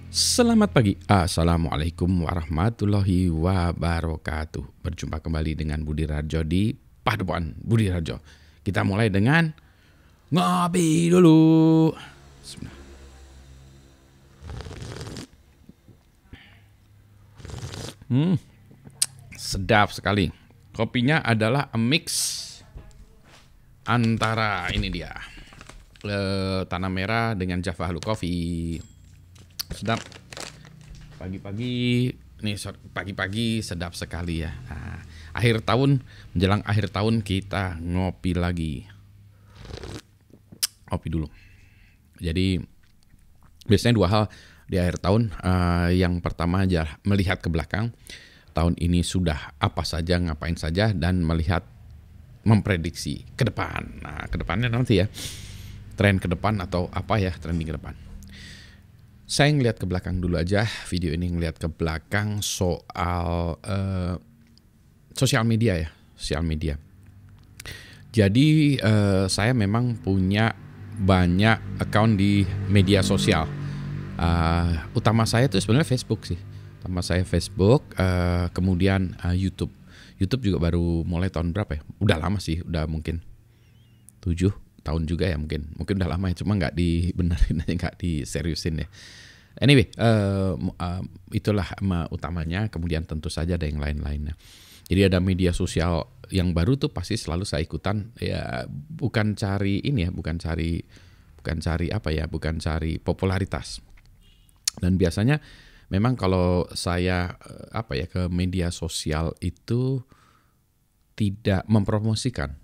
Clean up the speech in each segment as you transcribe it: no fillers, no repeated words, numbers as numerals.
Selamat pagi, Assalamualaikum warahmatullahi wabarakatuh. Berjumpa kembali dengan Budi Rajo di Padepokan Budi Rajo. Kita mulai dengan ngopi dulu. Bismillah. Sedap sekali. Kopinya adalah a mix antara ini dia Tanah Merah dengan Java Blue Coffee. Sedap. Pagi-pagi nih, pagi-pagi sedap sekali ya. Nah, akhir tahun, menjelang akhir tahun kita ngopi lagi. Ngopi dulu. Jadi biasanya dua hal di akhir tahun. Yang pertama aja melihat ke belakang. Tahun ini sudah apa saja, ngapain saja, dan melihat memprediksi ke depan. Nah, ke depannya nanti ya. Tren ke depan atau apa ya, trending ke depan. Saya ngeliat ke belakang dulu aja, video ini ngeliat ke belakang soal sosial media ya, sosial media. Jadi saya memang punya banyak account di media sosial. Utama saya itu sebenarnya Facebook sih. Utama saya Facebook, kemudian YouTube. YouTube juga baru mulai tahun berapa ya? Udah lama sih, udah mungkin 7 tahun juga ya mungkin udah lama ya, cuma nggak dibenerin aja, nggak diseriusin ya. Anyway, itulah utamanya. Kemudian tentu saja ada yang lain-lainnya. Jadi ada media sosial yang baru tuh pasti selalu saya ikutan. Ya bukan cari ini ya, bukan cari popularitas. Dan biasanya memang kalau saya ke media sosial itu tidak mempromosikan.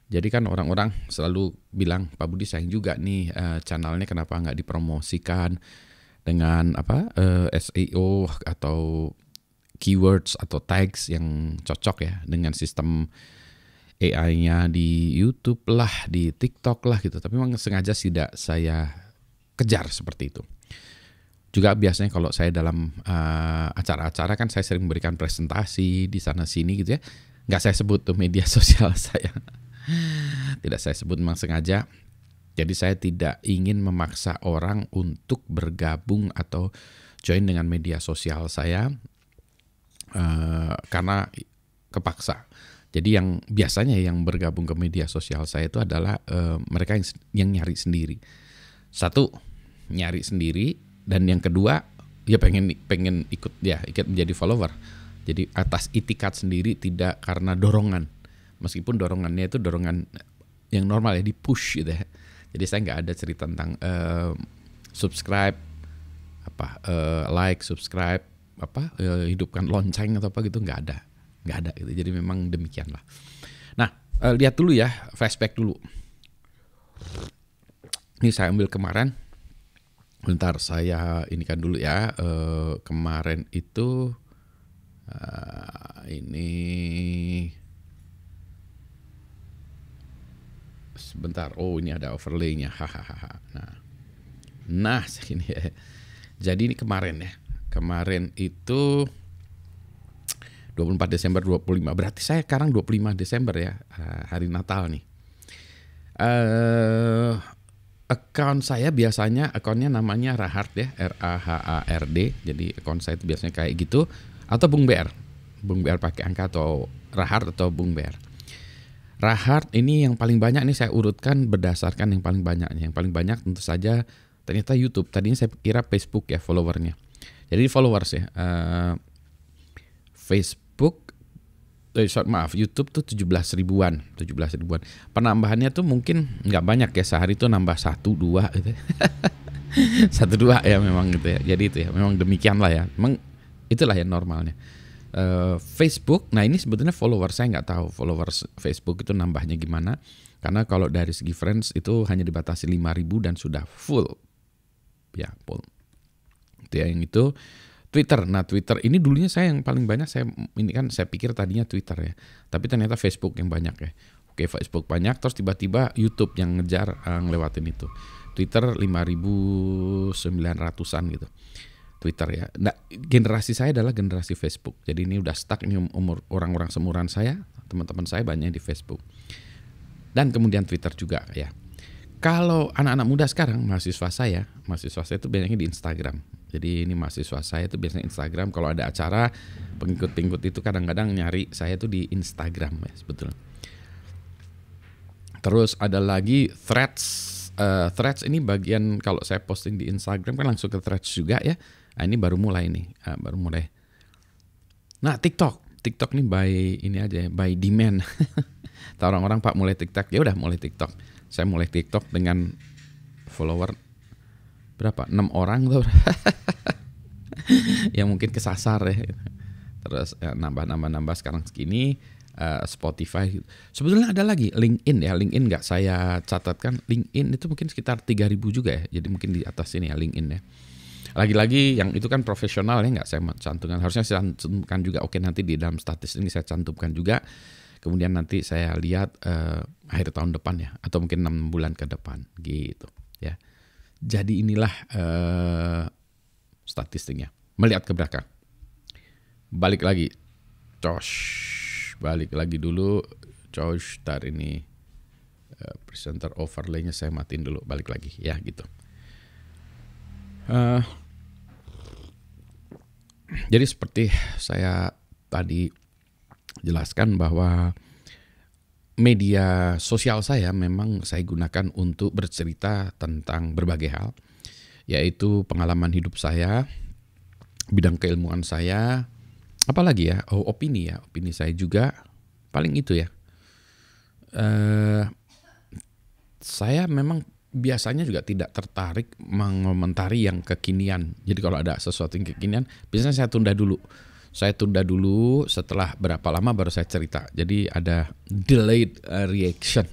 Jadi kan orang-orang selalu bilang, Pak Budi sayang juga nih channelnya kenapa nggak dipromosikan dengan SEO atau keywords atau tags yang cocok ya dengan sistem AI-nya di YouTube lah, di TikTok lah gitu. Tapi memang sengaja tidak saya kejar seperti itu. Juga biasanya kalau saya dalam acara-acara kan saya sering memberikan presentasi di sana sini gitu ya. Nggak saya sebut tuh media sosial saya. Tidak saya sebut, memang sengaja. Jadi saya tidak ingin memaksa orang untuk bergabung atau join dengan media sosial saya karena kepaksa. Jadi yang biasanya yang bergabung ke media sosial saya itu adalah mereka yang nyari sendiri. Satu, nyari sendiri, dan yang kedua ya pengen ikut menjadi follower. Jadi atas itikat sendiri, tidak karena dorongan. Meskipun dorongannya itu dorongan yang normal ya, di push gitu ya. Jadi saya nggak ada cerita tentang subscribe, like, subscribe, hidupkan lonceng atau apa gitu, nggak ada gitu. Jadi memang demikian lah. Nah, lihat dulu ya, flashback dulu. Ini saya ambil kemarin. Bentar saya inikan dulu ya. Kemarin itu ini. Sebentar, ini ada overlay-nya, hahaha. Nah ini ya. Jadi ini kemarin ya, kemarin itu 24 Desember 25, berarti saya sekarang 25 Desember ya, hari Natal nih. Account saya biasanya, accountnya namanya Rahard ya, RAHARD. Jadi account saya itu biasanya kayak gitu, atau Bung BR pakai angka, atau Rahard atau Bung BR. Rahard ini yang paling banyak nih saya urutkan berdasarkan yang paling banyaknya. Yang paling banyak tentu saja ternyata YouTube. Tadinya saya kira Facebook ya followernya. Jadi followers ya. YouTube tuh 17 ribuan. Penambahannya tuh mungkin nggak banyak ya, sehari tuh nambah 1-2 gitu. 1-2 ya memang gitu ya. Jadi itu ya memang demikian lah ya. Memang itulah yang normalnya. Facebook, nah ini sebetulnya followers saya nggak tahu followers Facebook itu nambahnya gimana, karena kalau dari segi friends itu hanya dibatasi 5.000 dan sudah full ya, full itu ya. Yang itu Twitter. Nah Twitter ini dulunya saya yang paling banyak, saya pikir tadinya Twitter ya, tapi ternyata Facebook yang banyak ya. Oke, Facebook banyak, terus tiba-tiba YouTube yang ngejar ngelewatin itu. Twitter 5.900-an gitu Twitter ya. Nah, generasi saya adalah generasi Facebook. Jadi ini udah stuck, ini umur orang-orang seumuran saya, teman-teman saya banyak di Facebook. Dan kemudian Twitter juga ya. Kalau anak-anak muda sekarang, mahasiswa saya itu banyaknya di Instagram. Jadi ini mahasiswa saya tuh biasanya Instagram. Kalau ada acara, pengikut-pengikut itu kadang-kadang nyari saya tuh di Instagram ya sebetulnya. Terus ada lagi Threads. Threads ini bagian kalau saya posting di Instagram kan langsung ke Threads juga ya. Nah, ini baru mulai nih, baru mulai. Nah, TikTok nih by ini aja, by demand. Tahu orang-orang Pak mulai TikTok, ya udah mulai TikTok. Saya mulai TikTok dengan follower berapa? 6 orang tuh. Yang mungkin kesasar ya. Terus nambah sekarang segini. Spotify. Sebetulnya ada lagi LinkedIn ya. LinkedIn nggak saya catatkan. LinkedIn itu mungkin sekitar 3.000 juga ya. Jadi mungkin di atas ini ya LinkedIn ya. Lagi-lagi yang itu kan profesional ya, nggak saya cantumkan. Harusnya saya cantumkan juga. Oke, nanti di dalam statistik ini saya cantumkan juga. Kemudian nanti saya lihat akhir tahun depan ya, atau mungkin 6 bulan ke depan gitu ya. Jadi inilah statistiknya. Melihat ke belakang. Balik lagi. Balik lagi dulu. Tar ini presenter overlay-nya saya matiin dulu. Balik lagi ya gitu. Jadi seperti saya tadi jelaskan bahwa media sosial saya memang saya gunakan untuk bercerita tentang berbagai hal, yaitu pengalaman hidup saya, bidang keilmuan saya, apalagi ya, opini saya juga, paling itu ya. Saya memang biasanya juga tidak tertarik mengomentari yang kekinian. Jadi kalau ada sesuatu yang kekinian, biasanya saya tunda dulu. Setelah berapa lama baru saya cerita. Jadi ada delayed reaction.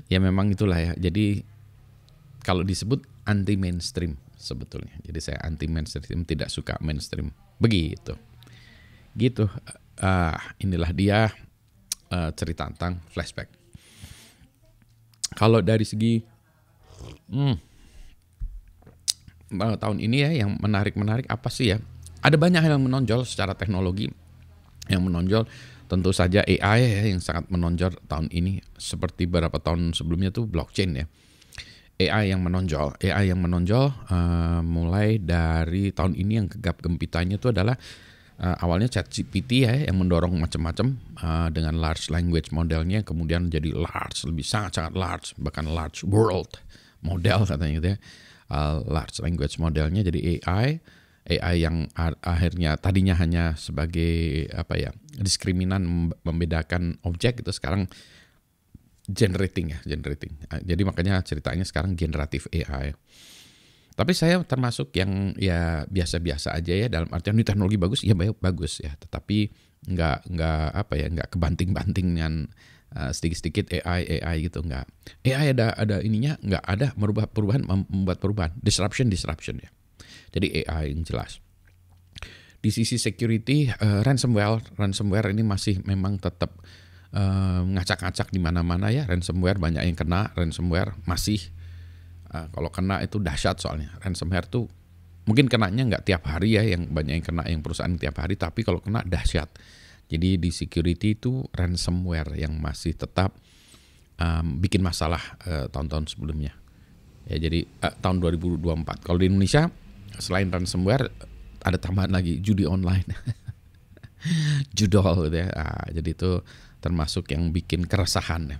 Ya memang itulah ya. Jadi kalau disebut anti mainstream sebetulnya. Jadi saya anti mainstream, tidak suka mainstream. Begitu. Gitu. Inilah dia cerita tentang flashback. Kalau dari segi tahun ini ya yang menarik apa sih ya? Ada banyak hal yang menonjol secara teknologi yang menonjol. Tentu saja AI ya yang sangat menonjol tahun ini. Seperti beberapa tahun sebelumnya tuh blockchain ya. AI yang menonjol mulai dari tahun ini yang gegap gempitanya itu adalah awalnya ChatGPT ya yang mendorong macam-macam dengan large language modelnya, kemudian jadi large, lebih sangat large, bahkan large world model katanya gitu ya. Large language modelnya jadi AI yang akhirnya tadinya hanya sebagai diskriminan membedakan objek, itu sekarang generating. Jadi makanya ceritanya sekarang generatif AI. Tapi saya termasuk yang ya biasa-biasa aja ya, dalam artian ini teknologi bagus ya, bagus ya, tetapi nggak kebanting-banting dengan sedikit-sedikit AI gitu, nggak. AI ada ininya, nggak ada membuat perubahan, disruption ya. Jadi AI yang jelas. Di sisi security, ransomware ini masih memang tetap ngacak-ngacak di mana-mana ya. Ransomware banyak yang kena, ransomware masih. Kalau kena itu dahsyat, soalnya ransomware tuh mungkin kenanya nggak tiap hari ya, yang banyak yang kena yang perusahaan tiap hari, tapi kalau kena dahsyat. Jadi di security itu ransomware yang masih tetap bikin masalah tahun-tahun sebelumnya. Ya jadi tahun 2024. Kalau di Indonesia selain ransomware ada tambahan lagi judi online, judol gitu ya. Jadi itu termasuk yang bikin keresahan ya.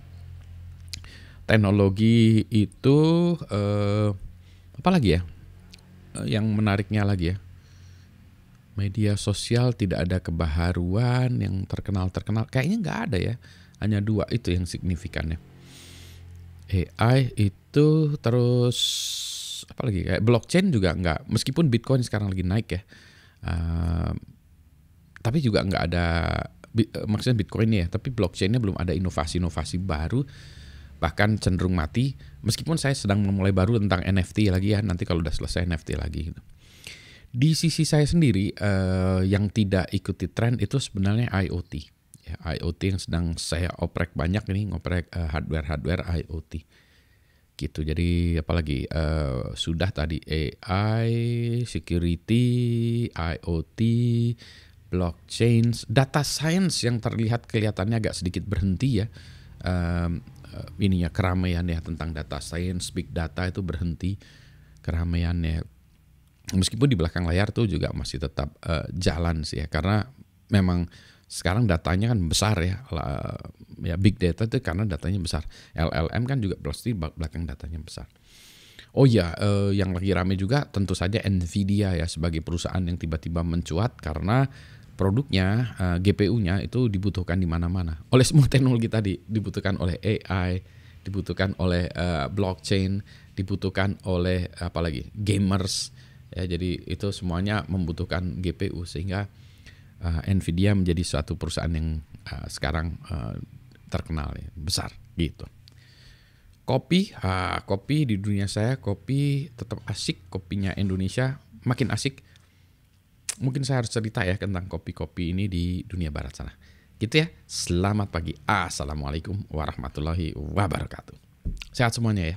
Teknologi itu apa lagi ya? Yang menariknya lagi ya, media sosial tidak ada kebaharuan yang terkenal. Kayaknya nggak ada ya. Hanya 2 itu yang signifikannya. AI itu, terus apa lagi? Kayak blockchain juga nggak. Meskipun Bitcoin sekarang lagi naik ya. Tapi juga nggak ada. Maksudnya Bitcoin ya. Tapi blockchainnya belum ada inovasi baru. Bahkan cenderung mati, meskipun saya sedang memulai baru tentang NFT lagi ya, nanti kalau udah selesai NFT lagi gitu. Di sisi saya sendiri yang tidak ikuti tren itu sebenarnya IoT ya, IoT yang sedang saya oprek banyak ini, ngoprek hardware IoT gitu. Jadi apalagi sudah tadi AI, security, IoT, blockchain, data science yang kelihatannya agak sedikit berhenti ya. Ininya keramaiannya tentang data science, big data itu berhenti keramaiannya. Meskipun di belakang layar tuh juga masih tetap jalan sih ya, karena memang sekarang datanya kan besar ya, ya big data itu karena datanya besar. LLM kan juga pasti belakang datanya besar. Oh iya, yang lagi rame juga tentu saja Nvidia ya sebagai perusahaan yang tiba-tiba mencuat karena produknya, GPU-nya itu dibutuhkan di mana-mana. Oleh semua teknologi tadi, dibutuhkan oleh AI, dibutuhkan oleh blockchain, dibutuhkan oleh apalagi gamers. Ya, jadi itu semuanya membutuhkan GPU sehingga Nvidia menjadi suatu perusahaan yang sekarang terkenal ya, besar gitu. Kopi di dunia saya, kopi tetap asik, kopinya Indonesia makin asik. Mungkin saya harus cerita ya tentang kopi-kopi ini di dunia barat sana. Gitu ya. Selamat pagi. Assalamualaikum warahmatullahi wabarakatuh. Sehat semuanya ya.